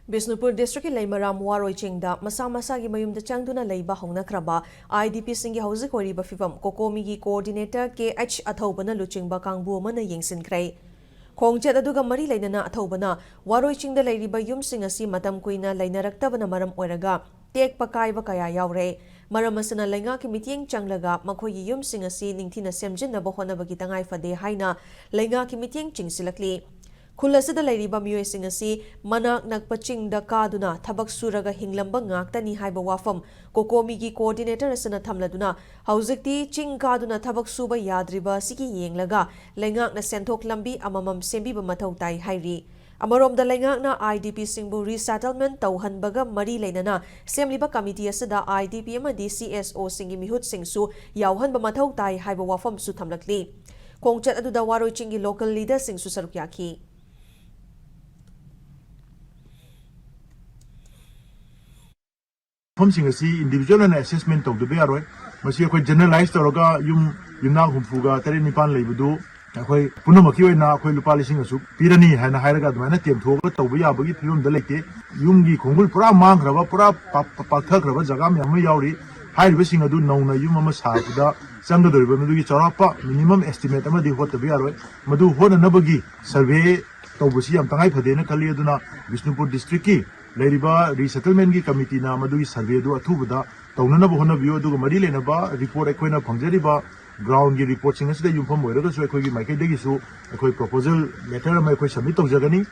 Bisnupur District Leimaram Waroi Chingda, Masaki Mayum the Changduna Leiba Hongnakraba, IDP Singi House Koriba Fifam, COCOMI Coordinator KH Atobana Luchingba Kangbu Mana Yingsin Kray. Kongchat aduga mari lainana athobana, Waroi Chingda Ladiba Yum Singasi Matam Quina Lainaraktabana Maram Oraga, Tek Pakaiba Kaya Yaure, Maramasana Lenga Kimiting Changlaga, Makoyi Yum Singasi, Ningtina Semjina Bohona Bagitangai Fade Haina, Lenga Kimiting Chingsilakli. Kulasida Ladiba Mue Singasi, Manak Nakpaching da Kaduna, Tabak Suraga Hinglamba Ngaktani Haiba Wafam, COCOMI Coordinator Asana Tamladuna, Hauzikti, Ching Kaduna Tabak Suba Yadriba, Siki Yenglaga, Lengak na Sentok Lambi, Amamam Sembiba Matautai Hairi. Amarom da Lengak na IDP Singbu Resettlement Tauhan Baga Mari Lenana, Semliba Committee Asada IDP Ama DCSO Singi Mihut Singsu, Yauhan Bamatautai Haiba Wafam Sutamlakli. Kongchat Aduda Waroi Chingi local leader Singsu Sarukyaki. Homsing asi individual and assessment of the bear, Masi a generalized Toroga, Yumna Humfuga, Tereni Pan Lebudu, Punamaki na Lupalising Soup, Pirani, and Hiraga, Manatim, Toba, Bugit, the Lake, Yungi, Kungul, Pura, Mangrava, Pura, Pakakrava, Zagami, Yauri, high wishing a do known a Yumamas Hakuda, Sanga the River Charapa, minimum estimate, Amadi what the bear, Madu Hona Nabagi, survey, Tobusi, and Tangai Padena Kaliaduna, Visnupur District. Leriba resettlement ki committee na madui survey do athubada taunana bohona view do mari lenaba report ekoina phangjariba ground ki report singa sida yumpham oiraga so ekoi gi maike degi so ekoi proposal letter ma ekoi submit tawjagani